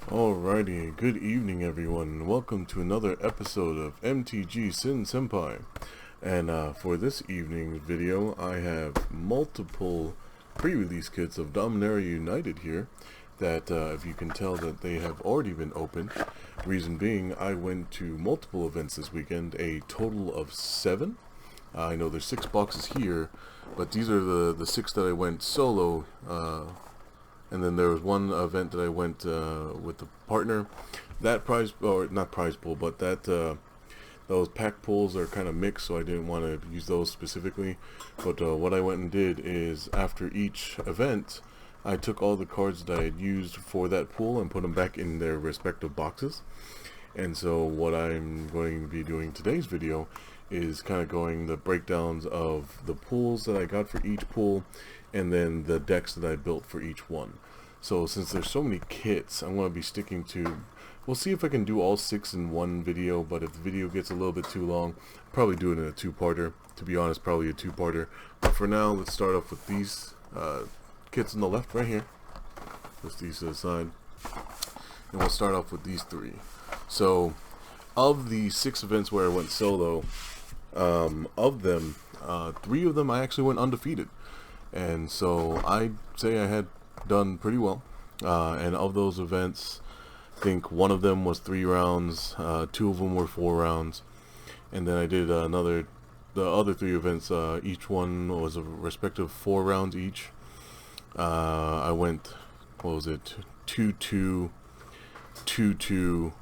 Alrighty, good evening everyone. Welcome to another episode of MTG Sin Senpai. And for this evening's video, I have multiple pre-release kits of Dominaria United here that if you can tell that they have already been opened. Reason being, I went to multiple events this weekend, a total of 7. I know there's 6 boxes here, but these are the 6 that I went solo. And then there was one event that I went with a partner. That prize, or not prize pool, but those pack pools are kind of mixed, so I didn't want to use those specifically. But what I went and did is, after each event, I took all the cards that I had used for that pool and put them back in their respective boxes. And so what I'm going to be doing today's video is kind of going the breakdowns of the pools that I got for each pool, and then the decks that I built for each one. So since there's so many kits, I'm going to be sticking to, we'll see if I can do all 6 in one video, but if the video gets a little bit too long, I'll probably do it in a 2-parter. To be honest, probably a 2-parter. But for now, let's start off with these kits on the left right here. Let's these to the side. And we'll start off with these 3. So, of the 6 events where I went solo, of them, 3 of them I actually went undefeated. And so I'd say I had done pretty well. And of those events, I think one of them was 3 rounds, 2 of them were 4 rounds. And then I did the other 3 events, each one was a respective 4 rounds each. I went, what was it, 2-2, 2-2,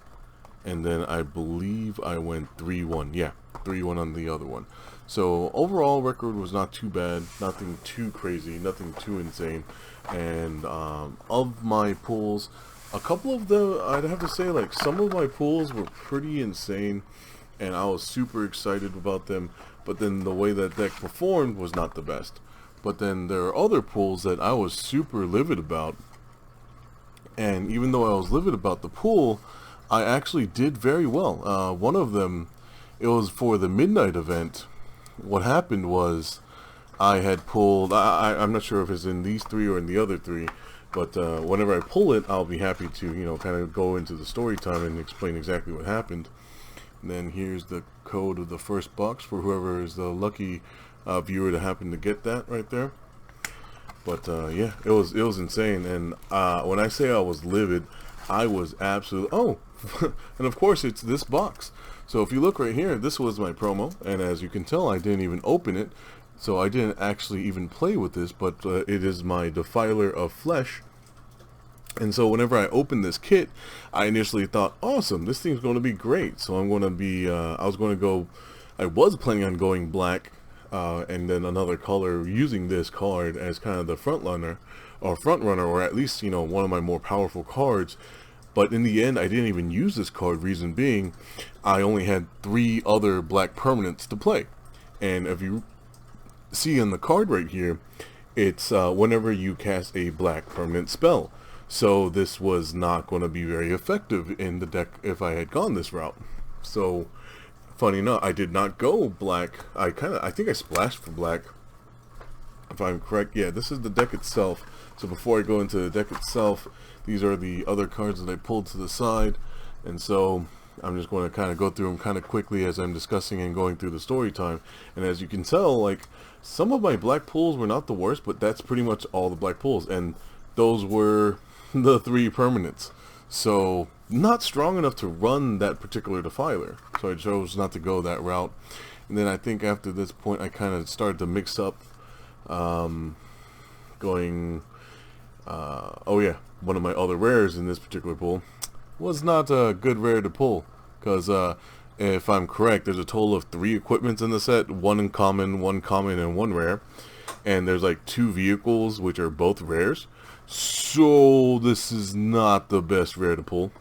and then I believe I went 3-1. Yeah, 3-1 on the other one. So overall record was not too bad, nothing too crazy, nothing too insane. And of my pools, a couple of them, I'd have to say, like, some of my pools were pretty insane, and I was super excited about them. But then the way that deck performed was not the best. But then there are other pools that I was super livid about, and even though I was livid about the pool, I actually did very well. One of them, it was for the midnight event. What happened was I had pulled, I'm not sure if it's in these 3 or in the other 3, but whenever I pull it, I'll be happy to, kind of go into the story time and explain exactly what happened. And then here's the code of the first box for whoever is the lucky viewer to happen to get that right there. But yeah, it was insane. And when I say I was livid, I was absolutely, and of course it's this box. So if you look right here, this was my promo, and as you can tell, I didn't even open it, so I didn't actually even play with this, but it is my Defiler of Flesh. And so whenever I opened this kit, I initially thought, awesome, this thing's going to be great. So I'm going to be, I was planning on going black, and then another color, using this card as kind of the front runner, or at least, one of my more powerful cards. But in the end, I didn't even use this card, reason being, I only had 3 other black permanents to play. And if you see on the card right here, it's whenever you cast a black permanent spell. So this was not going to be very effective in the deck if I had gone this route. So, funny enough, I did not go black. I think I splashed for black, if I'm correct. Yeah, this is the deck itself. So before I go into the deck itself, these are the other cards that I pulled to the side. And so I'm just going to kind of go through them kind of quickly as I'm discussing and going through the story time. And as you can tell, like, some of my black pulls were not the worst, but that's pretty much all the black pulls. And those were the 3 permanents. So not strong enough to run that particular Defiler. So I chose not to go that route. And then I think after this point, I kind of started to mix up, oh yeah, one of my other rares in this particular pool was not a good rare to pull, because if I'm correct, there's a total of 3 equipments in the set, 1 uncommon, 1 common, and 1 rare, and there's like 2 vehicles which are both rares, so this is not the best rare to pull.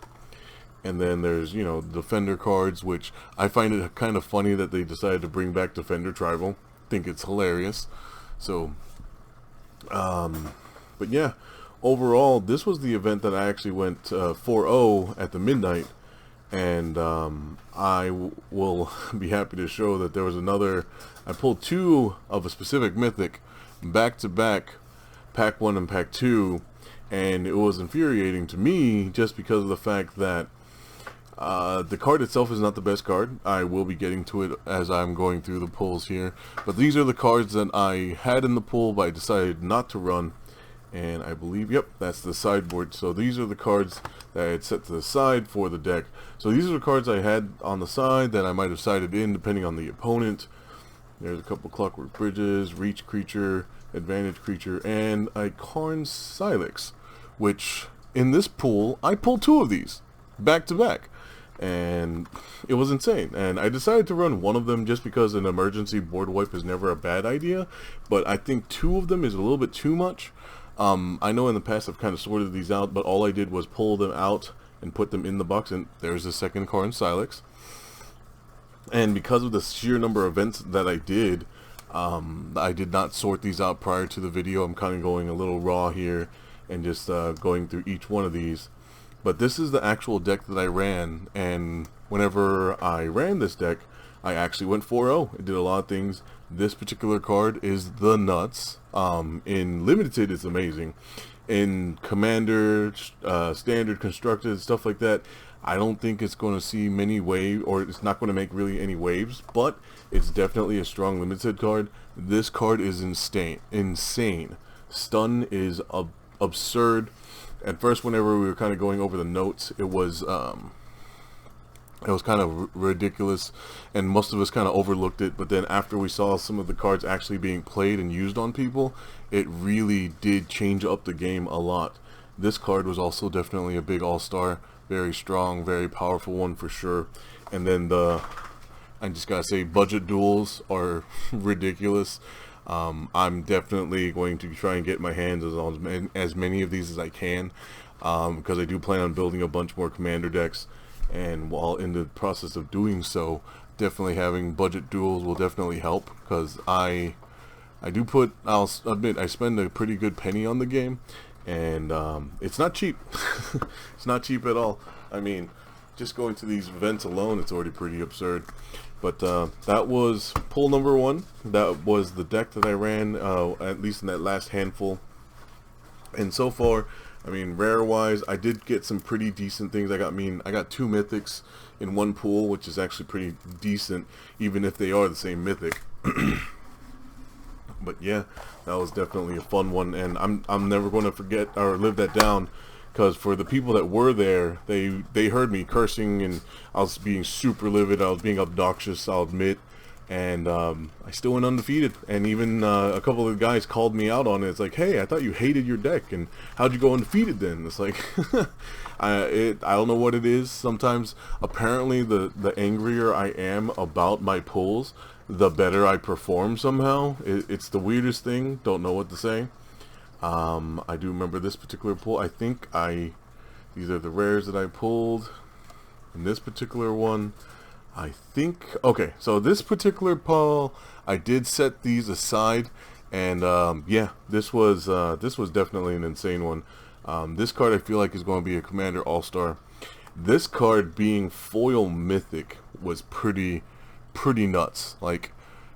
And then there's, Defender cards, which I find it kind of funny that they decided to bring back Defender Tribal. Think it's hilarious. So but yeah, overall, this was the event that I actually went 4-0 at the midnight, and I will be happy to show that there was another, I pulled 2 of a specific mythic back to back, pack 1 and pack 2, and it was infuriating to me just because of the fact that the card itself is not the best card. I will be getting to it as I'm going through the pulls here, but these are the cards that I had in the pull but I decided not to run. And I believe, yep, that's the sideboard. So these are the cards that I had set to the side for the deck. So these are the cards I had on the side that I might have sided in depending on the opponent. There's a couple Clockwork Bridges, Reach Creature, Advantage Creature, and a Karn Silex, which in this pool, I pulled 2 of these back to back. And it was insane. And I decided to run one of them just because an emergency board wipe is never a bad idea. But I think 2 of them is a little bit too much. I know in the past I've kind of sorted these out, but all I did was pull them out and put them in the box, and there's the second Karn Silex. And because of the sheer number of events that I did not sort these out prior to the video. I'm kind of going a little raw here and just going through each one of these. But this is the actual deck that I ran, and whenever I ran this deck, I actually went 4-0. It did a lot of things. This particular card is the nuts. In Limited, it's amazing. In Commander, Standard, Constructed, stuff like that, I don't think it's going to see many waves, or it's not going to make really any waves, but it's definitely a strong Limited card. This card is insane. Stun is absurd. At first, whenever we were kind of going over the notes, it was kind of ridiculous, and most of us kind of overlooked it. But then after we saw some of the cards actually being played and used on people, it really did change up the game a lot. This card was also definitely a big all-star, very strong, very powerful one for sure. And then I just gotta say, budget duels are ridiculous. I'm definitely going to try and get my hands on as many of these as I can, because I do plan on building a bunch more commander decks. And while in the process of doing so, definitely having budget duels will definitely help, because I'll admit, I spend a pretty good penny on the game, and it's not cheap. It's not cheap at all. I mean, just going to these events alone, it's already pretty absurd. But that was pull number 1. That was the deck that I ran, at least in that last handful. And so far, I mean, rare-wise, I did get some pretty decent things. I got 2 mythics in one pool, which is actually pretty decent, even if they are the same mythic. But yeah, that was definitely a fun one, and I'm never going to forget or live that down, because for the people that were there, they heard me cursing, and I was being super livid. I was being obnoxious, I'll admit. And I still went undefeated, and even a couple of the guys called me out on it. It's like, hey, I thought you hated your deck, and how'd you go undefeated then? It's like, I don't know what it is. Sometimes, apparently, the angrier I am about my pulls, the better I perform somehow. It's the weirdest thing. Don't know what to say. I do remember this particular pull. I think these are the rares that I pulled in this particular one. I think, okay, so this particular pull, I did set these aside, and yeah, this was definitely an insane one. This card I feel like is going to be a Commander All-Star. This card being foil mythic was pretty nuts. Like,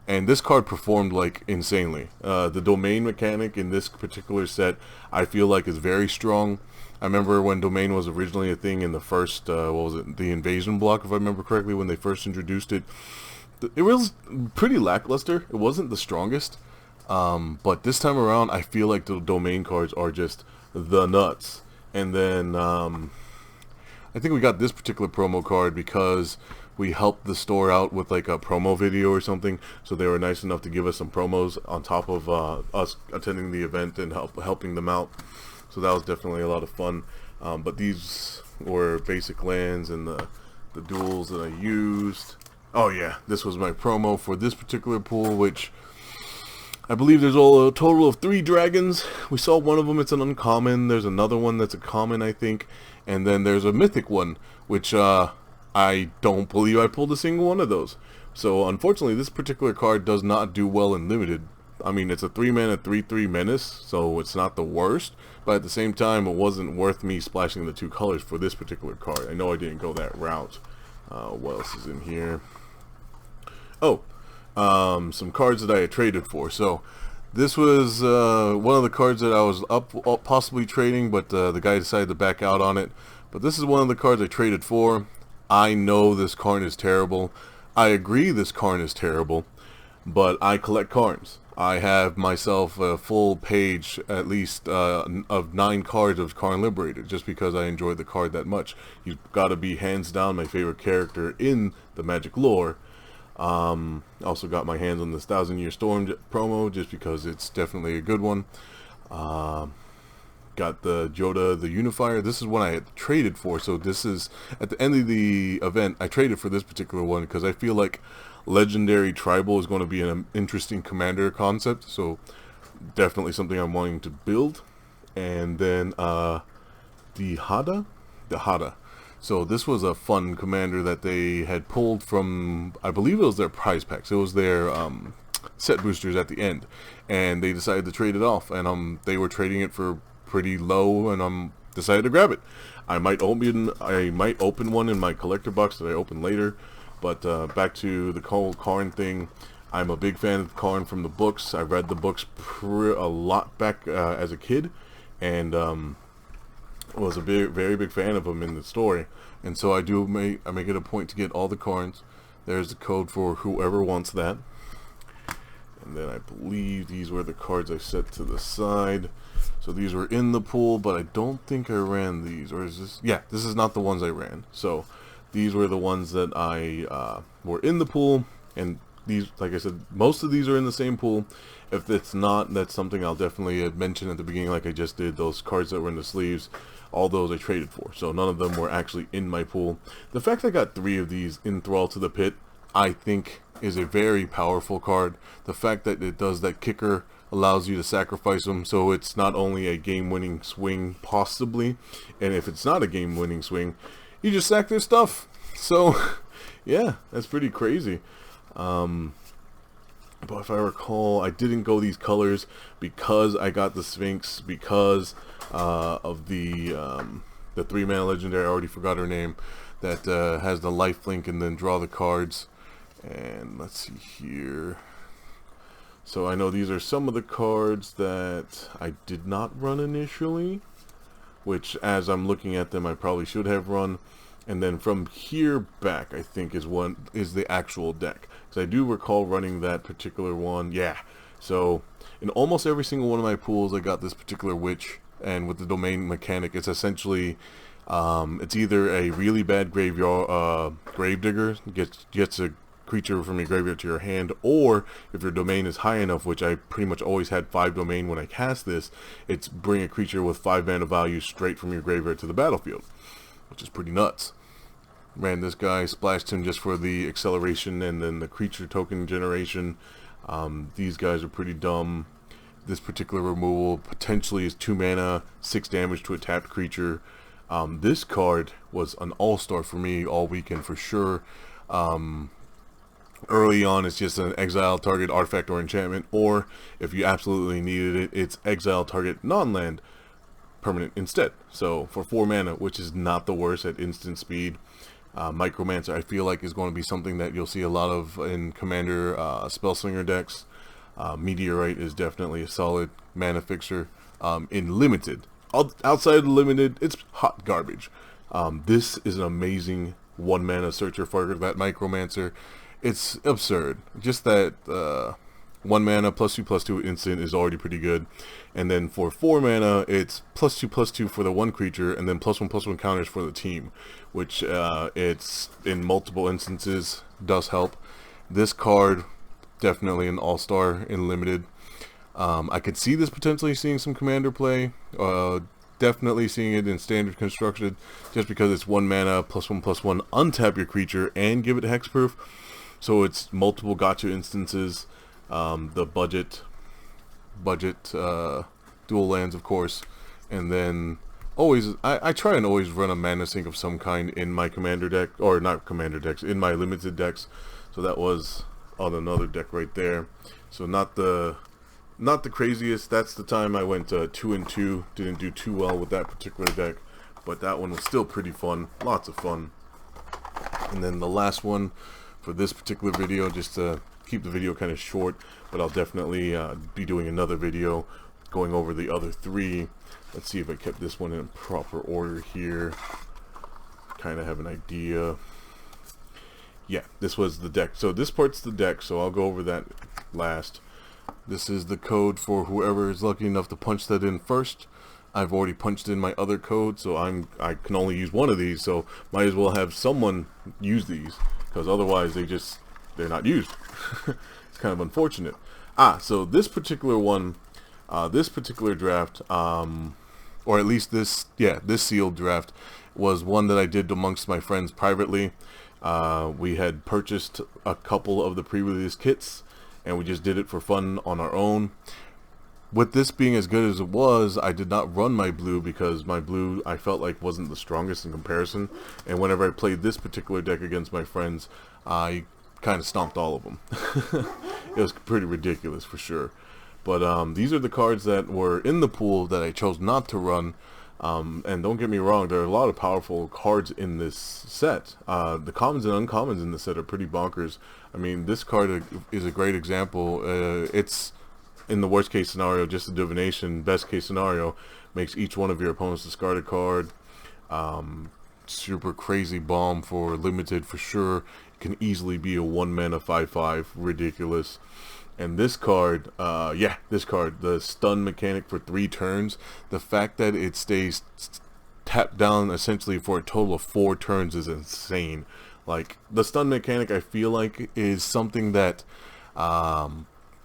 and this card performed like insanely. The domain mechanic in this particular set, I feel like, is very strong. I remember when domain was originally a thing in the first, what was it, the invasion block, if I remember correctly, when they first introduced it. It was pretty lackluster. It wasn't the strongest. But this time around, I feel like the domain cards are just the nuts. And then I think we got this particular promo card because we helped the store out with like a promo video or something. So they were nice enough to give us some promos on top of us attending the event and helping them out. So that was definitely a lot of fun. But these were basic lands and the duels that I used. Oh yeah, this was my promo for this particular pool, which I believe there's a total of 3 dragons. We saw one of them, it's an uncommon. There's another one that's a common, I think. And then there's a mythic one, which I don't believe I pulled a single one of those. So unfortunately, this particular card does not do well in Limited. I mean, it's a 3-mana 3/3 menace, so it's not the worst, but at the same time, it wasn't worth me splashing the 2 colors for this particular card. I know I didn't go that route. What else is in here? Oh, some cards that I had traded for. So This was one of the cards that I was up possibly trading, but the guy decided to back out on it. But this is one of the cards I traded for. I know this Karn is terrible. I agree this Karn is terrible, but I collect Karns. I have myself a full page, at least, of 9 cards of Karn Liberated, just because I enjoyed the card that much. He's got to be hands down my favorite character in the Magic lore. Also got my hands on this 1000 Year Storm promo, just because it's definitely a good one. Got the Joda the Unifier. This is one I had traded for, so this is, at the end of the event, I traded for this particular one, because I feel like Legendary Tribal is going to be an interesting commander concept, so definitely something I'm wanting to build. And then the Hada. So this was a fun commander that they had pulled from, I believe it was their prize packs. It was their set boosters at the end, and they decided to trade it off, and they were trading it for pretty low, and decided to grab it. I might open one in my collector box that I open later. But back to the Karn thing, I'm a big fan of Karn from the books. I read the books a lot back as a kid, and was a very big fan of them in the story. And so I make it a point to get all the Karns. There's the code for whoever wants that. And then I believe these were the cards I set to the side. So these were in the pool, but I don't think I ran these. Or is this? Yeah, this is not the ones I ran. So these were the ones that I were in the pool, and these, like I said, most of these are in the same pool. If it's not, that's something I'll definitely mention at the beginning, like I just did. Those cards that were in the sleeves, all those I traded for, so none of them were actually in my pool. The fact I got 3 of these in Thrall to the Pit, I think, is a very powerful card. The fact that it does that kicker allows you to sacrifice them, so it's not only a game-winning swing, possibly, and if it's not a game-winning swing, you just sack their stuff. So yeah, that's pretty crazy. But if I recall, I didn't go these colors because I got the Sphinx, because of the 3-mana legendary, I already forgot her name, that has the lifelink and then draw the cards. And let's see here. So I know these are some of the cards that I did not run initially, which as I'm looking at them I probably should have run. And then from here back, I think is the actual deck, because I do recall running that particular one. Yeah, so in almost every single one of my pools I got this particular witch, and with the domain mechanic, it's essentially it's either a really bad graveyard gravedigger gets a creature from your graveyard to your hand, or if your domain is high enough, which I pretty much always had 5 domain when I cast this, it's bring a creature with 5 mana value straight from your graveyard to the battlefield, which is pretty nuts. Ran this guy, splashed him just for the acceleration and then the creature token generation. These guys are pretty dumb. This particular removal potentially is 2 mana, 6 damage to a tapped creature. This card was an all-star for me all weekend for sure. Early on, it's just an exile target artifact or enchantment, or if you absolutely needed it, it's exile target non-land permanent instead. So for 4 mana, which is not the worst at instant speed. Micromancer I feel like is going to be something that you'll see a lot of in Commander Spellslinger decks. Meteorite is definitely a solid mana fixer. In Limited, outside of Limited, it's hot garbage. This is an amazing 1 mana searcher for that Micromancer. It's absurd. Just that 1 mana +2/+2 instant is already pretty good, and then for 4 mana it's +2/+2 for the 1 creature, and then +1/+1 counters for the team, which it's in multiple instances does help. This card definitely an all-star in Limited. I could see this potentially seeing some Commander play. Definitely seeing it in Standard constructed, just because it's 1 mana +1/+1, untap your creature and give it hexproof. So it's multiple gotcha instances. The budget dual lands, of course, and then always I try and always run a mana sink of some kind in my commander deck, or not commander decks, in my limited decks. So that was on another deck right there. So not the craziest. That's the time I went 2-2. Didn't do too well with that particular deck, but that one was still pretty fun. Lots of fun. And then the last one for this particular video, just to keep the video kind of short, but I'll definitely be doing another video going over the other 3. Let's see if I kept this one in proper order here. Kind of have an idea. Yeah, this was the deck. So this part's the deck, so I'll go over that last. This is the code for whoever is lucky enough to punch that in first. I've already punched in my other code, so I can only use one of these, so might as well have someone use these, because otherwise they're not used. It's kind of unfortunate. So this particular one, this particular draft, or at least this sealed draft, was one that I did amongst my friends privately. We had purchased a couple of the pre-release kits, and we just did it for fun on our own. With this being as good as it was, I did not run my blue because my blue I felt like wasn't the strongest in comparison, and whenever I played this particular deck against my friends, I kind of stomped all of them. It was pretty ridiculous for sure. But these are the cards that were in the pool that I chose not to run. And don't get me wrong, there are a lot of powerful cards in this set. The commons and uncommons in the set are pretty bonkers. I mean, this card is a great example. It's, in the worst case scenario, just a divination. Best case scenario, makes each one of your opponents discard a card. Super crazy bomb for limited for sure. It can easily be a 1-mana 5/5, ridiculous. And this card, this card, the stun mechanic for 3 turns, the fact that it stays tapped down essentially for a total of 4 turns is insane. Like, the stun mechanic, I feel like, is something that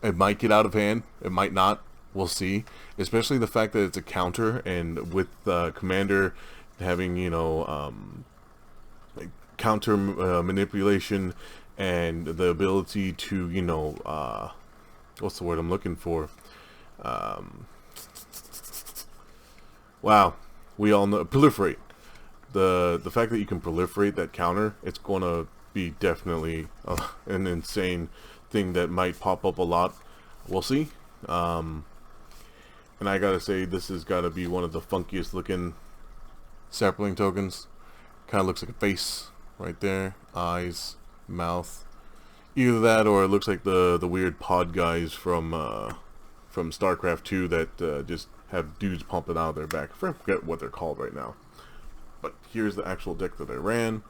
it might get out of hand, it might not, we'll see. Especially the fact that it's a counter, and with Commander having, you know, counter manipulation and the ability to, you know, what's the word I'm looking for? Wow, we all know, proliferate. The fact that you can proliferate that counter, it's going to be definitely an insane thing that might pop up a lot. We'll see. And I gotta say, this has got to be one of the funkiest looking sapling tokens. Kind of looks like a face right there, eyes, mouth. Either that, or it looks like the weird pod guys from StarCraft 2 that just have dudes pumping out of their back. I forget what they're called right now. But here's the actual deck that I ran.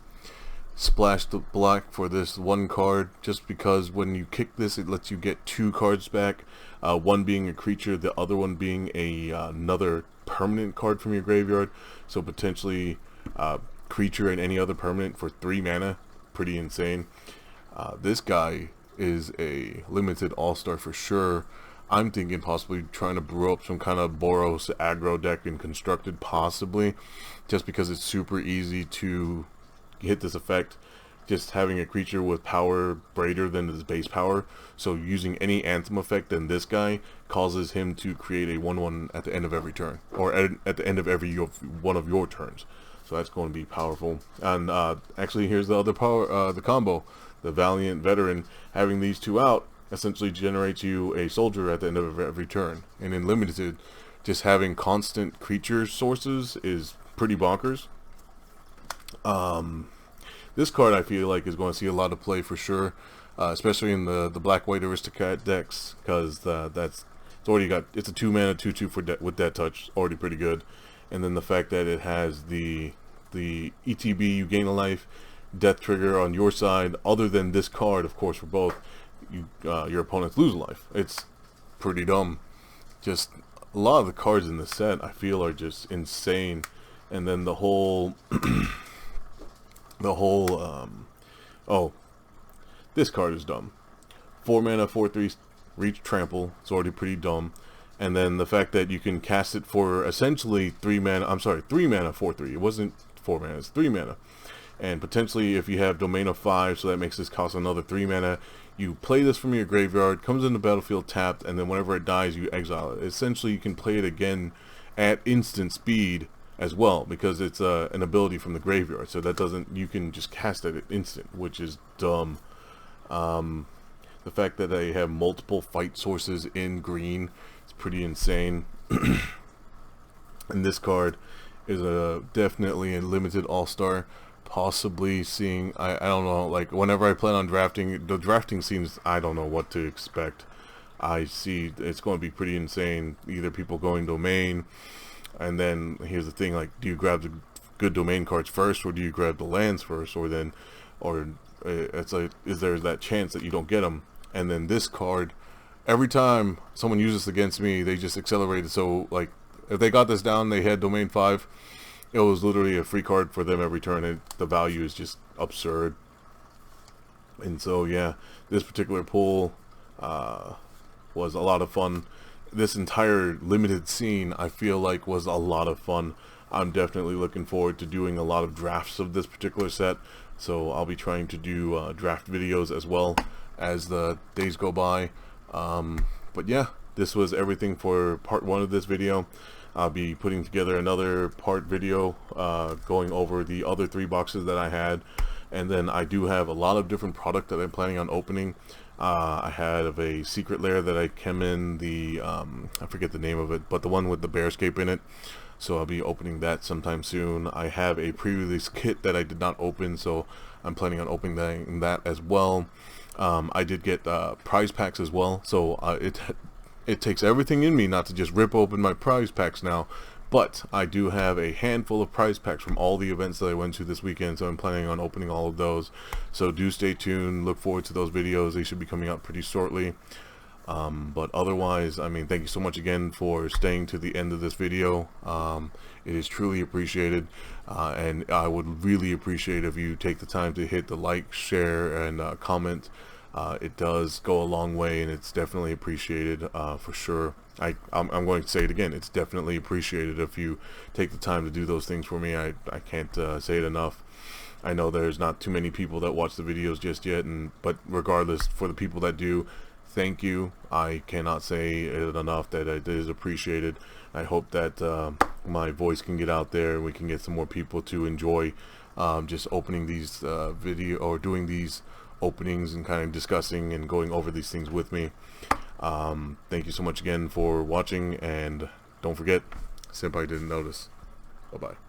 Splashed black for this one card, just because when you kick this, it lets you get 2 cards back. One being a creature, the other one being another permanent card from your graveyard. So potentially creature and any other permanent for 3 mana. Pretty insane. This guy is a limited all-star for sure. I'm thinking possibly trying to brew up some kind of Boros aggro deck and constructed, possibly, just because it's super easy to hit this effect, just having a creature with power greater than his base power. So using any Anthem effect, then this guy causes him to create a 1/1 at the end of every turn, or at the end of every one of your turns. So that's going to be powerful. And actually, here's the other power, the combo. The Valiant Veteran, having these 2 out essentially generates you a soldier at the end of every turn. And in limited, just having constant creature sources is pretty bonkers. This card I feel like is going to see a lot of play for sure, especially in the black-white aristocrat decks, because it's already got, it's a 2-mana 2/2 for with Death Touch, already pretty good. And then the fact that it has the ETB, you gain a life, death trigger on your side. Other than this card, of course, for both, your opponents lose a life. It's pretty dumb. Just a lot of the cards in the set I feel are just insane. And then the whole oh, this card is dumb. 4-mana 4/3 reach trample. It's already pretty dumb. And then the fact that you can cast it for essentially 3-mana, 3-mana 4/3. It wasn't 4 mana, it's 3 mana. And potentially if you have Domain of 5, so that makes this cost another 3 mana, you play this from your graveyard, comes in the battlefield tapped, and then whenever it dies, you exile it. Essentially, you can play it again at instant speed as well, because it's an ability from the graveyard. So that doesn't, you can just cast it at instant, which is dumb. The fact that they have multiple fight sources in green, it's pretty insane. And this card is definitely a limited all-star possibly seeing, I don't know, like whenever I plan on drafting, the drafting seems, I don't know what to expect. I see it's going to be pretty insane. Either people going domain, and then here's the thing, like, do you grab the good domain cards first, or do you grab the lands first, or it's like, is there that chance that you don't get them? And then this card, every time someone uses this against me, they just accelerate it. So like, if they got this down, they had domain 5, it was literally a free card for them every turn. The value is just absurd. And so yeah, this particular pull was a lot of fun. This entire limited scene, I feel like, was a lot of fun. I'm definitely looking forward to doing a lot of drafts of this particular set, so I'll be trying to do draft videos as well as the days go by. But yeah, this was everything for part 1 of this video. I'll be putting together another part video going over the other 3 boxes that I had, and then I do have a lot of different product that I'm planning on opening. I have a secret lair that I came in, the I forget the name of it, but the one with the bearscape in it. So I'll be opening that sometime soon. I have a pre-release kit that I did not open, so I'm planning on opening that as well. I did get prize packs as well, so it takes everything in me not to just rip open my prize packs now. But I do have a handful of prize packs from all the events that I went to this weekend, so I'm planning on opening all of those. So do stay tuned, look forward to those videos. They should be coming out pretty shortly. But otherwise, I mean, thank you so much again for staying to the end of this video. It is truly appreciated, and I would really appreciate if you take the time to hit the like, share, and comment. It does go a long way, and it's definitely appreciated for sure. I'm going to say it again, it's definitely appreciated if you take the time to do those things for me. I can't say it enough. I know there's not too many people that watch the videos just yet, but regardless, for the people that do, thank you. I cannot say it enough that it is appreciated. I hope that my voice can get out there and we can get some more people to enjoy just opening these doing these openings and kind of discussing and going over these things with me. Thank you so much again for watching, and don't forget, Senpai didn't notice. Bye bye.